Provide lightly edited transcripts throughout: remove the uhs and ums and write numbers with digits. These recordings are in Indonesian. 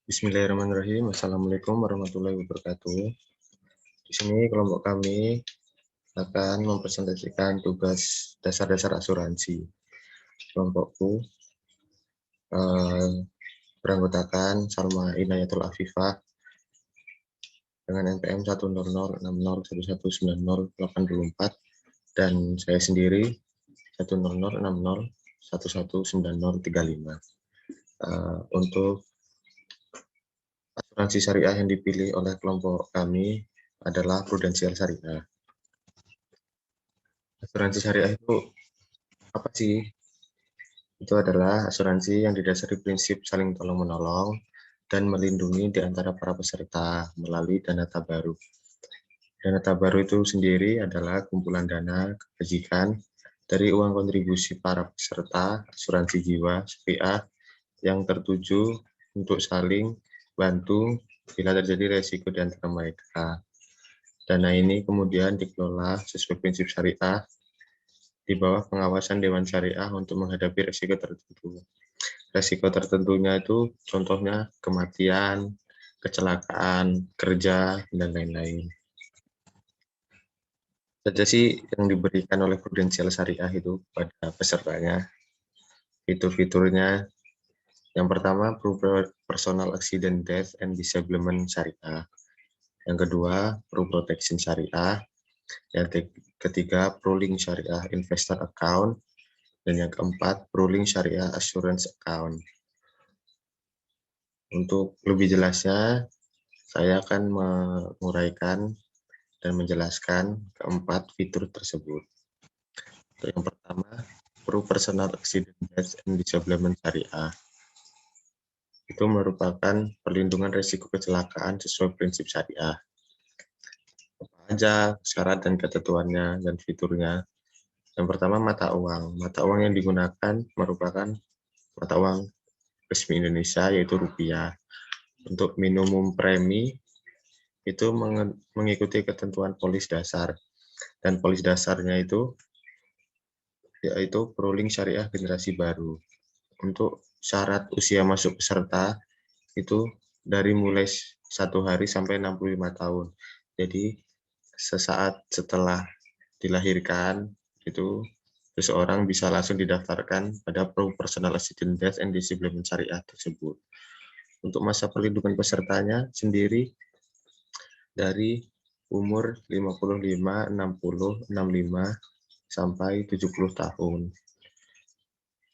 Bismillahirrahmanirrahim. Assalamualaikum warahmatullahi wabarakatuh. Di sini kelompok kami akan mempresentasikan tugas dasar-dasar asuransi. Kelompokku beranggotakan Salma Inayatul Afifah dengan NPM 10060119084 dan saya sendiri 10060119035. Untuk asuransi syariah yang dipilih oleh kelompok kami adalah Prudensial Syariah. Asuransi syariah itu apa sih? Itu adalah asuransi yang didasari prinsip saling tolong-menolong dan melindungi di antara para peserta melalui dana tabaruk. Dana tabaruk itu sendiri adalah kumpulan dana kebajikan dari uang kontribusi para peserta asuransi jiwa syariah yang tertuju untuk saling bantu bila terjadi resiko di antara mereka. Dana ini kemudian dikelola sesuai prinsip syariah di bawah pengawasan Dewan Syariah untuk menghadapi resiko tertentu. Resiko tertentunya itu contohnya kematian, kecelakaan, kerja, dan lain-lain. Saja sih yang diberikan oleh Prudensial Syariah itu pada pesertanya. Fitur-fiturnya, yang pertama, Personal Accident Death and Disablement Syariah. Yang kedua, Protection Syariah. Yang ketiga, Prolink Syariah Investor Account. Dan yang keempat, Prolink Syariah Assurance Account. Untuk lebih jelasnya, saya akan menguraikan dan menjelaskan keempat fitur tersebut. Untuk yang pertama, Personal Accident Death and Disablement Syariah. Itu merupakan perlindungan risiko kecelakaan sesuai prinsip syariah. Apa aja syarat dan ketentuannya dan fiturnya? Yang pertama, mata uang. Mata uang yang digunakan merupakan mata uang resmi Indonesia, yaitu rupiah. Untuk minimum premi itu mengikuti ketentuan polis dasar. Dan polis dasarnya itu yaitu Prolink Syariah generasi baru. Untuk syarat usia masuk peserta itu dari mulai 1 hari sampai 65 tahun. Jadi sesaat setelah dilahirkan itu seseorang bisa langsung didaftarkan pada Personal Accident Death and Disablement Syariah tersebut. Untuk masa perlindungan pesertanya sendiri dari umur 55, 60, 65 sampai 70 tahun.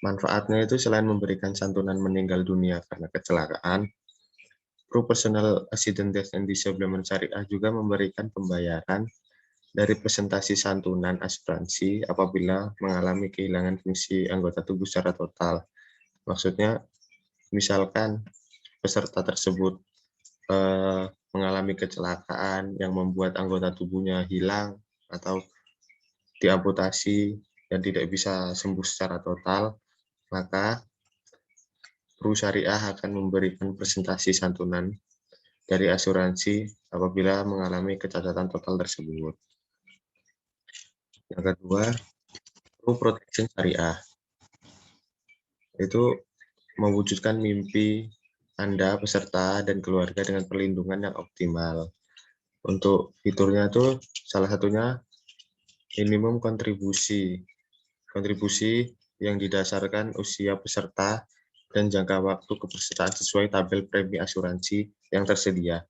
Manfaatnya itu selain memberikan santunan meninggal dunia karena kecelakaan, Personal Accident Death and Disablement Syariah juga memberikan pembayaran dari presentasi santunan asuransi apabila mengalami kehilangan fungsi anggota tubuh secara total. Maksudnya, misalkan peserta tersebut mengalami kecelakaan yang membuat anggota tubuhnya hilang atau diamputasi dan tidak bisa sembuh secara total, maka Pru Syariah akan memberikan presentasi santunan dari asuransi apabila mengalami kecacatan total tersebut. Yang kedua, Protection Syariah. Itu mewujudkan mimpi Anda, peserta, dan keluarga dengan perlindungan yang optimal. Untuk fiturnya itu salah satunya minimum kontribusi. Kontribusi yang didasarkan usia peserta dan jangka waktu kepesertaan sesuai tabel premi asuransi yang tersedia.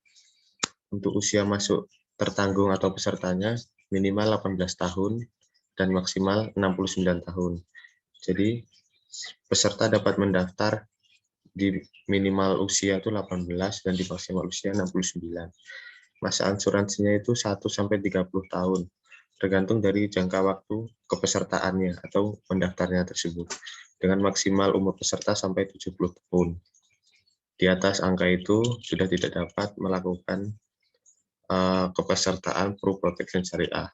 Untuk usia masuk tertanggung atau pesertanya minimal 18 tahun dan maksimal 69 tahun. Jadi peserta dapat mendaftar di minimal usia itu 18 dan di maksimal usia 69. Masa asuransinya itu 1 sampai 30 tahun, tergantung dari jangka waktu kepesertaannya atau pendaftarnya tersebut. Dengan maksimal umur peserta sampai 70 tahun. Di atas angka itu sudah tidak dapat melakukan kepesertaan Protection Syariah.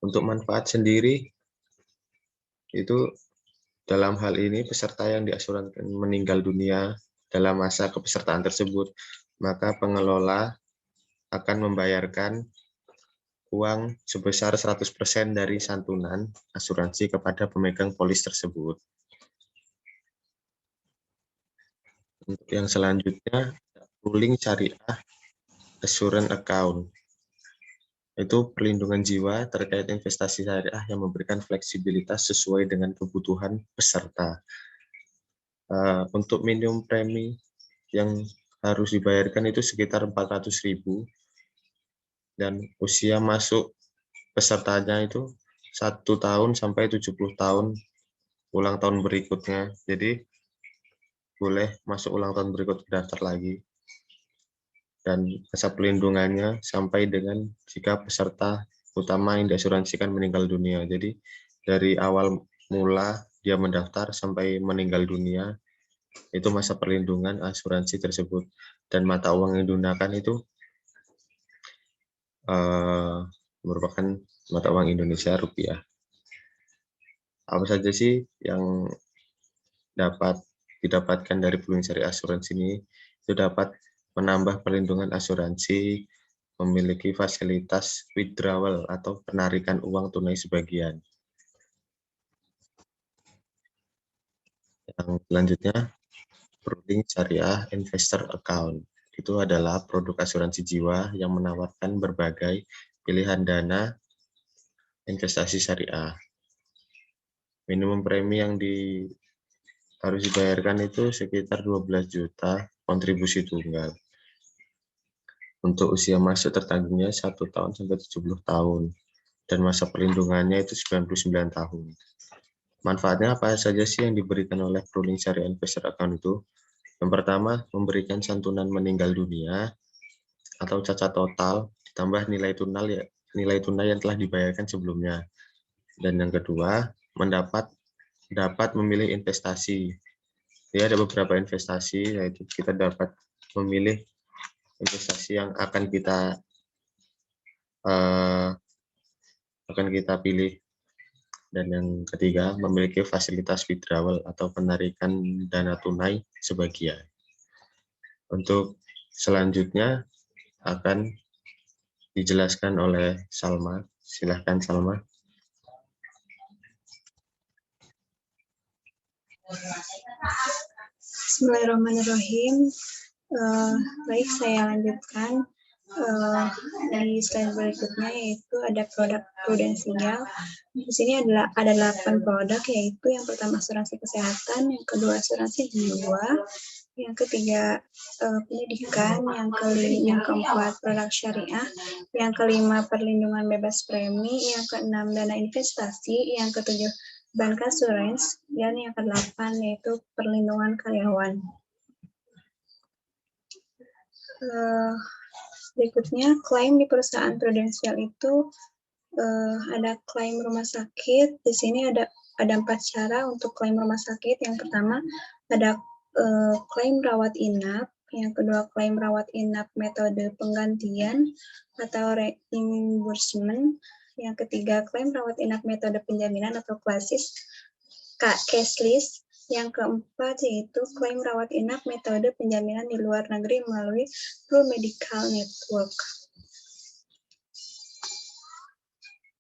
Untuk manfaat sendiri itu dalam hal ini peserta yang diasuransikan meninggal dunia dalam masa kepesertaan tersebut, maka pengelola akan membayarkan uang sebesar 100% dari santunan asuransi kepada pemegang polis tersebut. Untuk yang selanjutnya, ruling syariah assurance account. Itu perlindungan jiwa terkait investasi syariah yang memberikan fleksibilitas sesuai dengan kebutuhan peserta. Untuk minimum premi yang harus dibayarkan itu sekitar 400.000 dan usia masuk pesertanya itu 1 tahun sampai 70 tahun ulang tahun berikutnya. Jadi boleh masuk ulang tahun berikut daftar lagi. Dan masa pelindungannya sampai dengan jika peserta utama yang diasuransikan meninggal dunia. Jadi dari awal mula dia mendaftar sampai meninggal dunia, itu masa perlindungan asuransi tersebut. Dan mata uang yang digunakan itu merupakan mata uang Indonesia rupiah. Apa saja sih yang dapat didapatkan dari pooling syariah asuransi ini? Itu dapat menambah perlindungan asuransi, memiliki fasilitas withdrawal atau penarikan uang tunai sebagian. Yang selanjutnya, pooling syariah investor account. Itu adalah produk asuransi jiwa yang menawarkan berbagai pilihan dana investasi syariah. Minimum premi yang harus dibayarkan itu sekitar 12 juta kontribusi tunggal. Untuk usia masuk tertanggungnya 1 tahun sampai 70 tahun. Dan masa perlindungannya itu 99 tahun. Manfaatnya apa saja sih yang diberikan oleh pooling syariah investor account itu? Yang pertama, memberikan santunan meninggal dunia atau cacat total ditambah nilai tunai yang telah dibayarkan sebelumnya. Dan yang kedua, dapat memilih investasi. Jadi ada beberapa investasi, yaitu kita dapat memilih investasi yang akan kita pilih. Dan yang ketiga, memiliki fasilitas withdrawal atau penarikan dana tunai sebagian. Untuk selanjutnya akan dijelaskan oleh Salma. Silahkan Salma. Bismillahirrahmanirrahim. Baik, saya lanjutkan. Di slide berikutnya yaitu ada produk prudensial. Di sini ada 8 produk, yaitu yang pertama asuransi kesehatan, yang kedua asuransi jiwa, yang ketiga pendidikan, yang keempat produk syariah, yang kelima perlindungan bebas premi, yang keenam dana investasi, yang ketujuh bancassurance, dan yang kedelapan yaitu perlindungan karyawan. Berikutnya, klaim di perusahaan prudensial itu ada klaim rumah sakit. Di sini ada 4 cara untuk klaim rumah sakit. Yang pertama ada klaim rawat inap, yang kedua klaim rawat inap metode penggantian atau reimbursement, yang ketiga klaim rawat inap metode penjaminan atau cashless, yang keempat yaitu klaim rawat inap metode penjaminan di luar negeri melalui Pro Medical Network.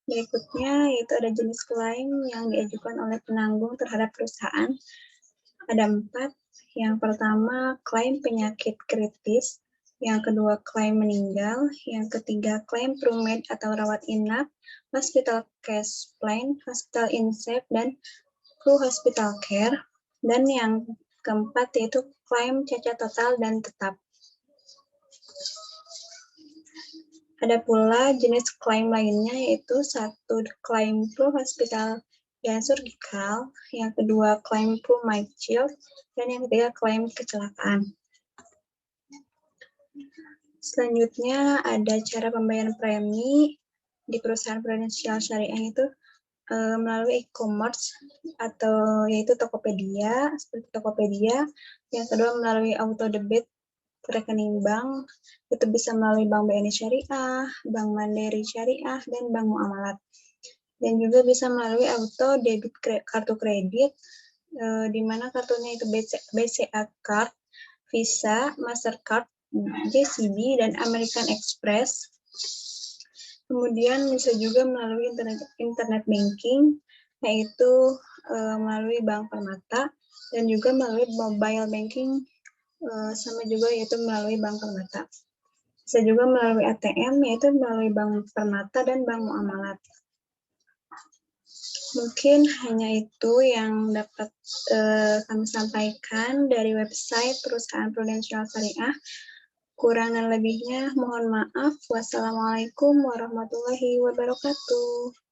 Berikutnya yaitu ada jenis klaim yang diajukan oleh penanggung terhadap perusahaan. Ada 4. Yang pertama, klaim penyakit kritis. Yang kedua, klaim meninggal. Yang ketiga, klaim PRUMED atau rawat inap, hospital cash plan, hospital incept, dan crew hospital care. Dan yang keempat yaitu klaim cacat total dan tetap. Ada pula jenis klaim lainnya, yaitu 1. klaim pro hospital dan surgical, yang kedua klaim pro my child, dan yang ketiga klaim kecelakaan. Selanjutnya ada cara pembayaran premi di perusahaan prudensial syariah itu melalui e-commerce atau yaitu Tokopedia, seperti Tokopedia. Yang kedua melalui auto debit rekening bank, itu bisa melalui Bank BNI Syariah, Bank Mandiri Syariah, dan Bank Muamalat. Dan juga bisa melalui auto debit kartu kredit, di mana kartunya itu BCA Card, Visa, Mastercard, JCB, dan American Express. Kemudian bisa juga melalui internet banking, yaitu melalui Bank Permata, dan juga melalui mobile banking sama juga yaitu melalui Bank Permata. Bisa juga melalui ATM, yaitu melalui Bank Permata dan Bank Muamalat. Mungkin hanya itu yang dapat kami sampaikan dari website Perusahaan Prudensial Syariah. Kurang dan lebihnya mohon maaf. Wassalamualaikum warahmatullahi wabarakatuh.